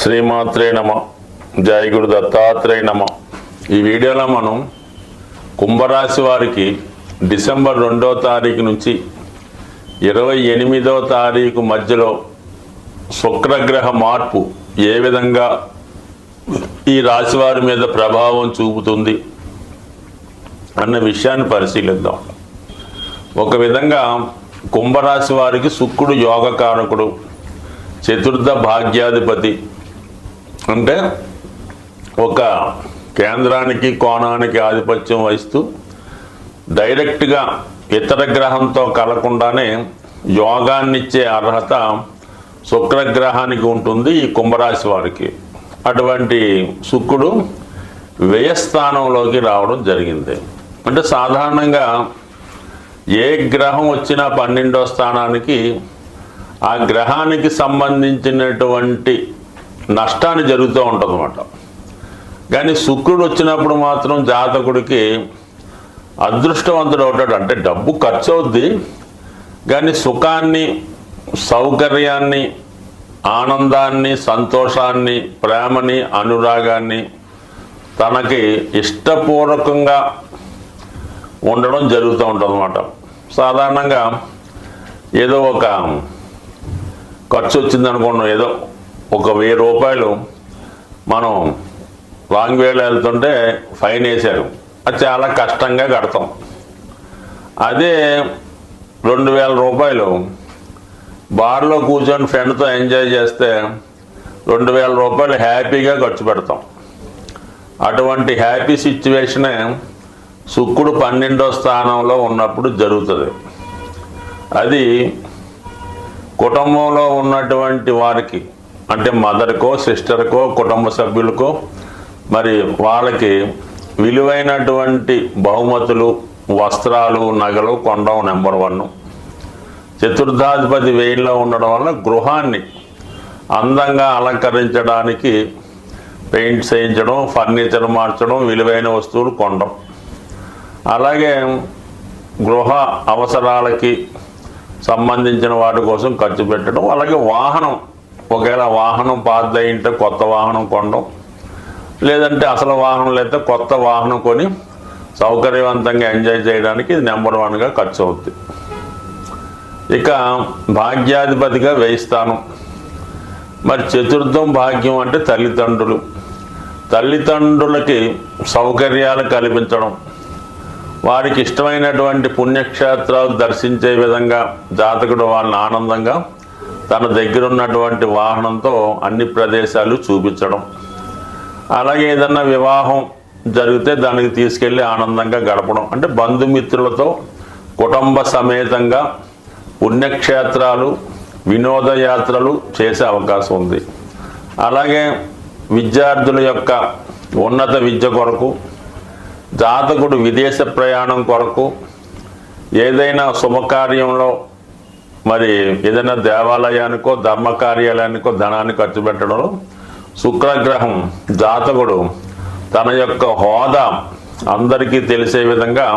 శ్రీమాత్రే నమ. జై గురు దత్తాత్రేయ నమ. ఈ వీడియోలో మనం కుంభరాశి వారికి డిసెంబర్ 2వ తారీఖు నుంచి 28వ తారీఖు మధ్యలో శుక్రగ్రహ మార్పు ఏ విధంగా ఈ రాశి వారి మీద ప్రభావం చూపుతుంది అన్న విషయాన్ని పరిశీలిద్దాం. ఒక విధంగా కుంభరాశి వారికి శుక్రుడు యోగకారకుడు, చతుర్థ భాగ్యాధిపతి. అంటే ఒక కేంద్రానికి కోణానికి ఆధిపత్యం వహిస్తూ డైరెక్ట్గా ఇతర గ్రహంతో కలకుండానే యోగాన్నిచ్చే అర్హత శుక్రగ్రహానికి ఉంటుంది ఈ కుంభరాశి వారికి. అటువంటి శుక్రుడు వ్యయస్థానంలోకి రావడం జరిగింది. అంటే సాధారణంగా ఏ గ్రహం వచ్చినా 12వ స్థానానికి ఆ గ్రహానికి సంబంధించినటువంటి నష్టాన్ని జరుగుతూ ఉంటుంది అన్నమాట. కానీ శుక్రుడు వచ్చినప్పుడు మాత్రం జాతకుడికి అదృష్టవంతుడు అవుతాడు. అంటే డబ్బు ఖర్చు అవుద్ది, కానీ సుఖాన్ని, సౌకర్యాన్ని, ఆనందాన్ని, సంతోషాన్ని, ప్రేమని, అనురాగాన్ని తనకి ఇష్టపూర్వకంగా ఉండడం జరుగుతూ ఉంటుంది అన్నమాట. సాధారణంగా ఏదో ఒక ఖర్చు వచ్చింది అనుకున్నాం, ఏదో ఒక 1000 రూపాయలు మనం లాంగ్ వేలో వెళ్తుంటే ఫైన్ వేశారు, అది చాలా కష్టంగా కడతాం. అదే 2000 రూపాయలు బార్లో కూర్చొని ఫ్రెండ్తో ఎంజాయ్ చేస్తే 2000 రూపాయలు హ్యాపీగా ఖర్చు పెడతాం. అటువంటి హ్యాపీ సిచ్యువేషనే శుక్రుడు 12వ స్థానంలో ఉన్నప్పుడు జరుగుతుంది. అది కుటుంబంలో ఉన్నటువంటి వారికి, అంటే మదర్కో, సిస్టర్కో, కుటుంబ సభ్యులకో, మరి వాళ్ళకి విలువైనటువంటి బహుమతులు, వస్త్రాలు, నగలు కొనడం నెంబర్ 1. చతుర్థాధిపతి వేయిలో ఉండడం వల్ల గృహాన్ని అందంగా అలంకరించడానికి పెయింట్స్ వేయించడం, ఫర్నిచర్ మార్చడం, విలువైన వస్తువులు కొనడం, అలాగే గృహ అవసరాలకి సంబంధించిన వాటి కోసం ఖర్చు పెట్టడం, అలాగే వాహనం, ఒకవేళ వాహనం పాతదయింటే కొత్త వాహనం కొనడం, లేదంటే అసలు వాహనం లేకపోతే కొత్త వాహనం కొని సౌకర్యవంతంగా ఎంజాయ్ చేయడానికి ఇది నెంబర్ 1గా ఖర్చు అవుతుంది. ఇక భాగ్యాధిపతిగా వ్యయిస్తాను. మరి చతుర్థం భాగ్యం అంటే తల్లిదండ్రులు. తల్లిదండ్రులకి సౌకర్యాలు కల్పించడం, వారికి ఇష్టమైనటువంటి పుణ్యక్షేత్రాలు దర్శించే విధంగా జాతకుడు వాళ్ళని ఆనందంగా తన దగ్గర ఉన్నటువంటి వాహనంతో అన్ని ప్రదేశాలు చూపించడం, అలాగే ఏదన్నా వివాహం జరిగితే దానికి తీసుకెళ్ళి ఆనందంగా గడపడం. అంటే బంధుమిత్రులతో కుటుంబ సమేతంగా పుణ్యక్షేత్రాలు, వినోదయాత్రలు చేసే అవకాశం ఉంది. అలాగే విద్యార్థుల యొక్క ఉన్నత విద్య కొరకు జాతకుడు విదేశ ప్రయాణం కొరకు, ఏదైనా శుభకార్యంలో, మరి ఏదైనా దేవాలయానికో ధర్మ కార్యాలయానికో ధనాన్ని ఖర్చు పెట్టడంలో శుక్రగ్రహం జాతకుడు తన యొక్క హోదా అందరికీ తెలిసే విధంగా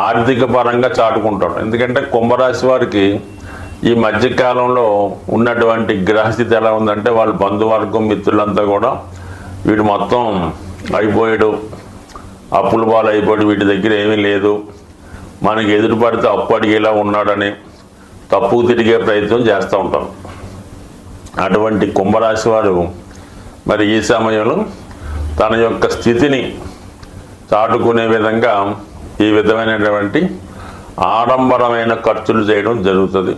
ఆర్థిక పరంగా చాటుకుంటాడు. ఎందుకంటే కుంభరాశి వారికి ఈ మధ్యకాలంలో ఉన్నటువంటి గ్రహస్థితి ఎలా ఉందంటే, వాళ్ళ బంధువర్గం, మిత్రులంతా కూడా వీడు మొత్తం అయిపోయాడు, అప్పుల పాలు అయిపోయాడు, వీటి దగ్గర ఏమీ లేదు, మనకి ఎదురు పడితే అప్పు అడిగేలా ఉన్నాడని తప్పుకు తిరిగే ప్రయత్నం చేస్తూ ఉంటాం. అటువంటి కుంభరాశి వారు మరి ఈ సమయంలో తన యొక్క స్థితిని చాటుకునే విధంగా ఈ విధమైనటువంటి ఆడంబరమైన ఖర్చులు చేయడం జరుగుతుంది.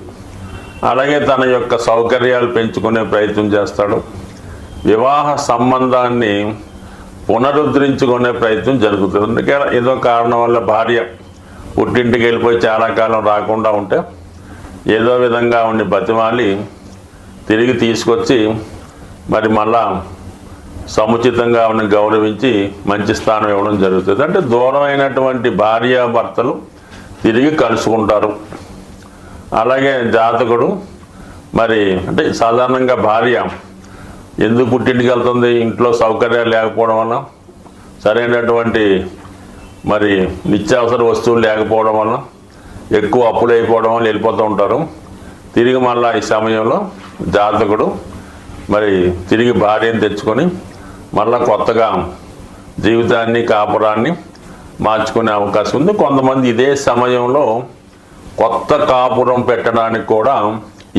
అలాగే తన యొక్క సౌకర్యాలు పెంచుకునే ప్రయత్నం చేస్తాడు. వివాహ సంబంధాన్ని పునరుద్ధరించుకునే ప్రయత్నం జరుగుతుంది. అందుకే ఏదో కారణం వల్ల భార్య పుట్టింటికి వెళ్ళిపోయి చాలా కాలం రాకుండా ఉంటే ఏదో విధంగా ఉండి బతిమాలి తిరిగి తీసుకొచ్చి మరి మళ్ళా సముచితంగా ఉన్న గౌరవించి మంచి స్థానం ఇవ్వడం జరుగుతుంది. అంటే దూరమైనటువంటి భార్యాభర్తలు తిరిగి కలుసుకుంటారు. అలాగే జాతకుడు మరి అంటే సాధారణంగా భార్య ఎందుకు పుట్టింటికి వెళ్తుంది, ఇంట్లో సౌకర్యాలు లేకపోవడం వల్ల, సరైనటువంటి మరి నిత్యావసర వస్తువులు లేకపోవడం వల్ల, ఎక్కువ అప్పులు అయిపోవడం వల్ల వెళ్ళిపోతూ ఉంటారు. తిరిగి మళ్ళీ ఈ సమయంలో జాతకుడు మరి తిరిగి భార్యను తెచ్చుకొని మళ్ళా కొత్తగా జీవితాన్ని కాపురాన్ని మార్చుకునే అవకాశం ఉంది. కొంతమంది ఇదే సమయంలో కొత్త కాపురం పెట్టడానికి కూడా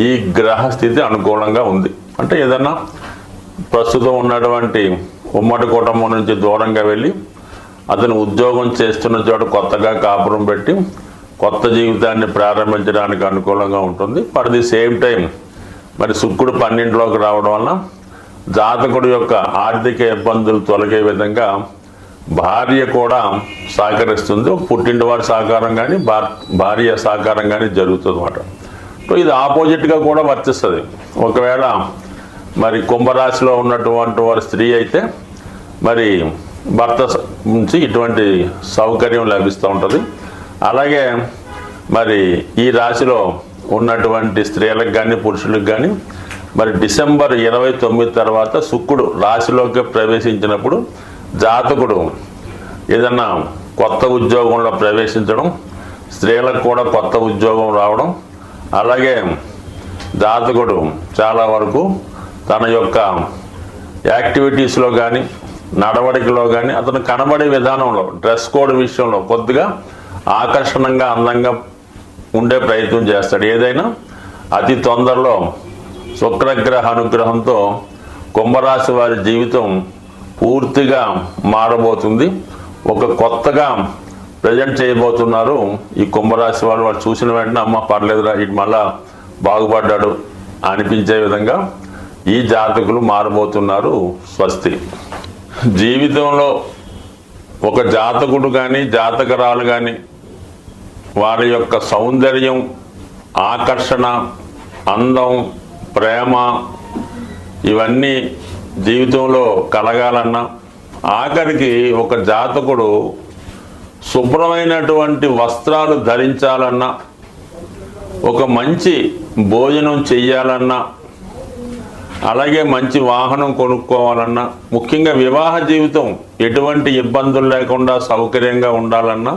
ఈ గ్రహస్థితి అనుకూలంగా ఉంది. అంటే ఏదన్నా ప్రస్తుతం ఉన్నటువంటి ఉమ్మడి కుటుంబం నుంచి దూరంగా వెళ్ళి అతను ఉద్యోగం చేస్తున్న చోట కొత్తగా కాపురం పెట్టి కొత్త జీవితాన్ని ప్రారంభించడానికి అనుకూలంగా ఉంటుంది. ఫర్ ది సేమ్ టైం మరి శుక్రుడు 12లోకి రావడం వలన జాతకుడు యొక్క ఆర్థిక ఇబ్బందులు తొలగే విధంగా భార్య కూడా సహకరిస్తుంది. పుట్టింటివారి సహకారం కానీ భార్య సహకారం కానీ జరుగుతుంది అన్నమాట. ఇది ఆపోజిట్గా కూడా వర్తిస్తుంది. ఒకవేళ మరి కుంభరాశిలో ఉన్నటువంటి వారి స్త్రీ అయితే మరి భర్త నుంచి ఇటువంటి సౌకర్యం లభిస్తూ ఉంటుంది. అలాగే మరి ఈ రాశిలో ఉన్నటువంటి స్త్రీలకు కానీ పురుషులకు కానీ మరి డిసెంబర్ 29 తర్వాత శుక్రుడు రాశిలోకి ప్రవేశించినప్పుడు జాతకుడు ఏదన్నా కొత్త ఉద్యోగంలో ప్రవేశించడం, స్త్రీలకు కూడా కొత్త ఉద్యోగం రావడం, అలాగే జాతకుడు చాలా వరకు తన యొక్క యాక్టివిటీస్లో కానీ నడవడికలో కానీ అతను కనబడే విధానంలో డ్రెస్ కోడ్ విషయంలో కొద్దిగా ఆకర్షణంగా అందంగా ఉండే ప్రయత్నం చేస్తాడు. ఏదైనా అతి తొందరలో శుక్రగ్రహ అనుగ్రహంతో కుంభరాశి వారి జీవితం పూర్తిగా మారబోతుంది. ఒక కొత్తగా ప్రజెంట్ చేయబోతున్నారు ఈ కుంభరాశి వాళ్ళు చూసిన వెంటనే అమ్మ పర్లేదురా ఇటు మళ్ళా బాగుపడ్డాడు అనిపించే విధంగా ఈ జాతకులు మారబోతున్నారు. స్వస్తి. జీవితంలో ఒక జాతకుడు కానీ జాతకరాలు కానీ వారి యొక్క సౌందర్యం, ఆకర్షణ, అందం, ప్రేమ ఇవన్నీ జీవితంలో కలగాలన్నా, ఆఖరికి ఒక జాతకుడు శుభ్రమైనటువంటి వస్త్రాలు ధరించాలన్నా, ఒక మంచి భోజనం చెయ్యాలన్నా, అలాగే మంచి వాహనం కొనుక్కోవాలన్నా, ముఖ్యంగా వివాహ జీవితం ఎటువంటి ఇబ్బందులు లేకుండా సౌకర్యంగా ఉండాలన్నా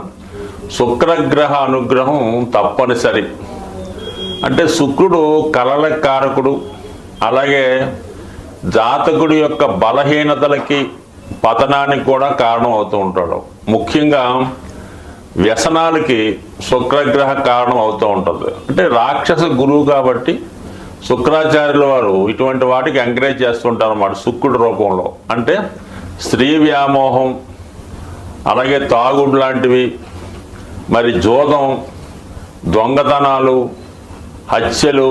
శుక్రగ్రహ అనుగ్రహం తప్పనిసరి. అంటే శుక్రుడు కలల కారకుడు, అలాగే జాతకుడి యొక్క బలహీనతలకి పతనానికి కూడా కారణం అవుతూ ఉంటాడు. ముఖ్యంగా వ్యసనాలకి శుక్రగ్రహ కారణం అవుతూ ఉంటుంది. అంటే రాక్షస గురువు కాబట్టి శుక్రాచార్యుల వారు ఇటువంటి వాటికి ఎంకరేజ్ చేస్తుంటారు అన్నమాట శుక్రుడి రూపంలో. అంటే స్త్రీ వ్యామోహం, అలాగే తాగుడు లాంటివి, మరి జోదం, దొంగతనాలు, హత్యలు,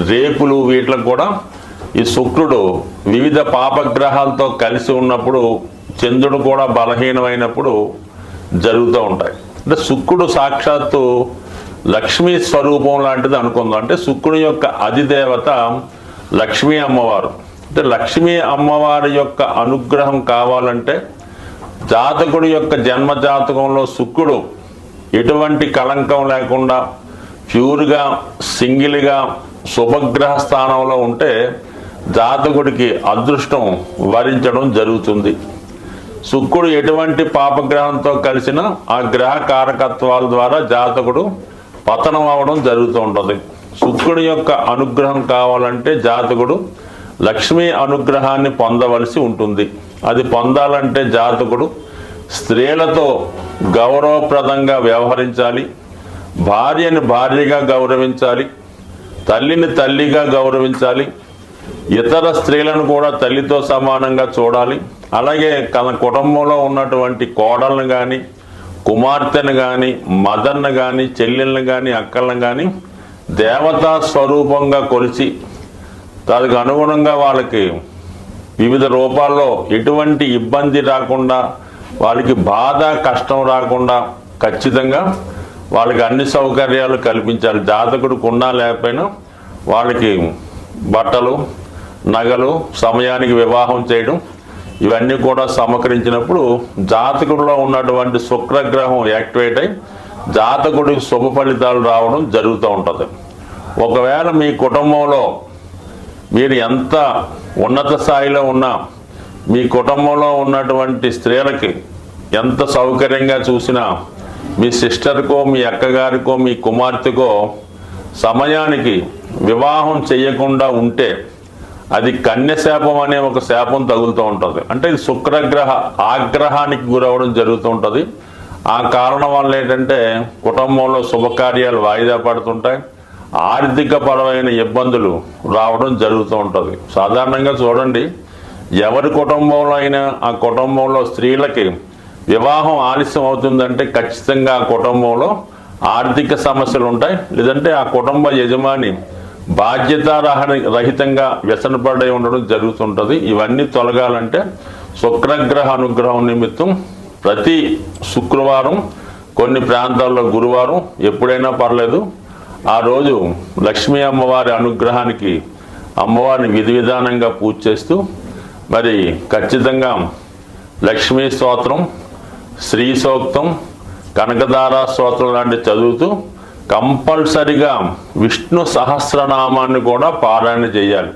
రేపులు, వీటికి కూడా ఈ శుక్రుడు వివిధ పాపగ్రహాలతో కలిసి ఉన్నప్పుడు, చంద్రుడు కూడా బలహీనమైనప్పుడు జరుగుతూ ఉంటాయి. అంటే శుక్రుడు సాక్షాత్తు లక్ష్మీ స్వరూపం లాంటిది అనుకుందాం. అంటే శుక్రుడి యొక్క అధిదేవత లక్ష్మీ అమ్మవారు. అంటే లక్ష్మీ అమ్మవారి యొక్క అనుగ్రహం కావాలంటే జాతకుడి యొక్క జన్మ జాతకంలో శుక్రుడు ఎటువంటి కళంకం లేకుండా ప్యూర్గా సింగిల్గా శుభగ్రహ స్థానంలో ఉంటే జాతకుడికి అదృష్టం వరించడం జరుగుతుంది. శుక్రుడు ఎటువంటి పాపగ్రహంతో కలిసినా ఆ గ్రహ కారకత్వాల ద్వారా జాతకుడు పతనం అవడం జరుగుతూ ఉంటుంది. శుక్రుడి యొక్క అనుగ్రహం కావాలంటే జాతకుడు లక్ష్మీ అనుగ్రహాన్ని పొందవలసి ఉంటుంది. అది పొందాలంటే జాతకుడు స్త్రీలతో గౌరవప్రదంగా వ్యవహరించాలి, భార్యని భార్యగా గౌరవించాలి, తల్లిని తల్లిగా గౌరవించాలి, ఇతర స్త్రీలను కూడా తల్లితో సమానంగా చూడాలి. అలాగే తన కుటుంబంలో ఉన్నటువంటి కోడలను కానీ, కుమార్తెను కానీ, మదర్ను కానీ, చెల్లెళ్ళను కానీ, అక్కలను కానీ దేవతా స్వరూపంగా కొలిచి దానికి అనుగుణంగా వాళ్ళకి వివిధ రూపాల్లో ఎటువంటి ఇబ్బంది రాకుండా, వాళ్ళకి బాధ కష్టం రాకుండా ఖచ్చితంగా వాళ్ళకి అన్ని సౌకర్యాలు కల్పించాలి. జాతకుడు ఉన్నా లేకపోయినా వాళ్ళకి బట్టలు, నగలు, సమయానికి వివాహం చేయడం ఇవన్నీ కూడా సమకరించినప్పుడు జాతకుడిలో ఉన్నటువంటి శుక్రగ్రహం యాక్టివేట్ అయి జాతకుడికి శుభ ఫలితాలు రావడం జరుగుతూ ఉంటుంది. ఒకవేళ మీ కుటుంబంలో మీరు ఎంత ఉన్నత స్థాయిలో ఉన్నా మీ కుటుంబంలో ఉన్నటువంటి స్త్రీలకి ఎంత సౌకర్యంగా చూసినా మీ సిస్టర్కో, మీ అక్కగారికో, మీ కుమార్తెకో సమయానికి వివాహం చేయకుండా ఉంటే అది కన్య శాపం అనే ఒక శాపం తగులుతూ ఉంటుంది. అంటే ఇది శుక్రగ్రహ ఆగ్రహానికి గురవడం జరుగుతూ ఉంటుంది. ఆ కారణం వల్ల ఏంటంటే కుటుంబంలో శుభకార్యాలు వాయిదా పడుతుంటాయి, ఆర్థిక పరమైన ఇబ్బందులు రావడం జరుగుతూ ఉంటుంది. సాధారణంగా చూడండి, ఎవరి కుటుంబంలో అయినా ఆ కుటుంబంలో స్త్రీలకి వివాహం ఆలస్యం అవుతుందంటే ఖచ్చితంగా ఆ కుటుంబంలో ఆర్థిక సమస్యలు ఉంటాయి, లేదంటే ఆ కుటుంబ యజమాని బాధ్యతారహితంగా వ్యసనపడి ఉండడం జరుగుతుంటుంది. ఇవన్నీ తొలగాలంటే శుక్రగ్రహ అనుగ్రహం నిమిత్తం ప్రతి శుక్రవారం, కొన్ని ప్రాంతాల్లో గురువారం, ఎప్పుడైనా పర్లేదు, ఆ రోజు లక్ష్మీ అమ్మవారి అనుగ్రహానికి అమ్మవారిని విధి విధానంగా పూజ చేస్తూ మరి ఖచ్చితంగా లక్ష్మీ స్తోత్రం, శ్రీ సూక్తం, కనకదారా స్తోత్రం లాంటి చదువుతూ కంపల్సరిగా విష్ణు సహస్రనామాన్ని కూడా పారాయణ చేయాలి.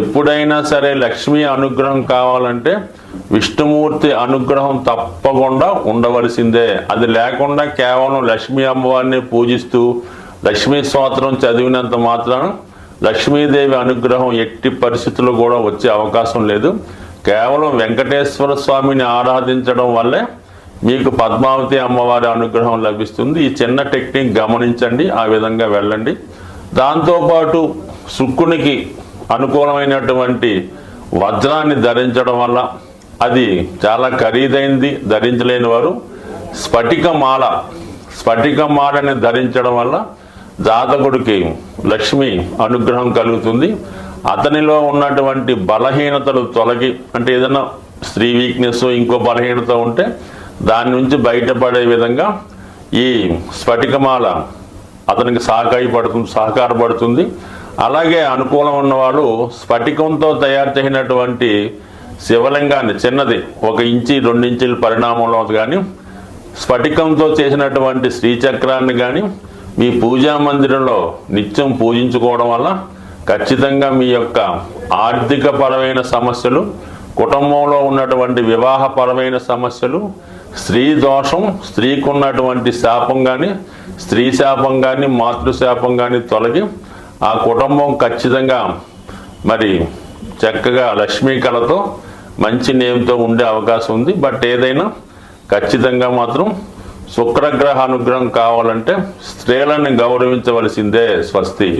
ఎప్పుడైనా సరే లక్ష్మీ అనుగ్రహం కావాలంటే విష్ణుమూర్తి అనుగ్రహం తప్పకుండా ఉండవలసిందే. అది లేకుండా కేవలం లక్ష్మీ అమ్మవారిని పూజిస్తూ లక్ష్మీ స్తోత్రం చదివినంత మాత్రాన లక్ష్మీదేవి అనుగ్రహం ఎట్టి పరిస్థితుల్లో కూడా వచ్చే అవకాశం లేదు. కేవలం వెంకటేశ్వర స్వామిని ఆరాధించడం వల్లే మీకు పద్మావతి అమ్మవారి అనుగ్రహం లభిస్తుంది. ఈ చిన్న టెక్నిక్ గమనించండి, ఆ విధంగా వెళ్ళండి. దాంతోపాటు శుక్రునికి అనుకూలమైనటువంటి వజ్రాన్ని ధరించడం వల్ల, అది చాలా ఖరీదైంది, ధరించలేని వారు స్ఫటిక మాలని ధరించడం వల్ల జాతకుడికి లక్ష్మి అనుగ్రహం కలుగుతుంది. అతనిలో ఉన్నటువంటి బలహీనతలు తొలగి, అంటే ఏదైనా స్త్రీ వీక్నెస్, ఇంకో బలహీనత ఉంటే దాని నుంచి బయటపడే విధంగా ఈ స్ఫటికమాల అతనికి సహకారపడుతుంది. అలాగే అనుకూలం ఉన్నవాడు స్ఫటికంతో తయారు చేసినటువంటి శివలింగాన్ని, చిన్నది 1 ఇంచి 2 ఇంచుల పరిణామంలో కానీ, స్ఫటికంతో చేసినటువంటి శ్రీచక్రాన్ని కానీ మీ పూజా మందిరంలో నిత్యం పూజించుకోవడం వల్ల ఖచ్చితంగా మీ యొక్క ఆర్థిక పరమైన సమస్యలు, కుటుంబంలో ఉన్నటువంటి వివాహపరమైన సమస్యలు, స్త్రీ దోషం, స్త్రీకి ఉన్నటువంటి శాపం కానీ, స్త్రీ శాపం కానీ, మాతృశాపం కానీ తొలగి ఆ కుటుంబం ఖచ్చితంగా మరి చక్కగా లక్ష్మీ కళతో మంచి నేమ్తో ఉండే అవకాశం ఉంది. బట్ ఏదైనా ఖచ్చితంగా మాత్రం శుక్రగ్రహ అనుగ్రహం కావాలంటే స్త్రీలను గౌరవించవలసిందే. స్వస్తి.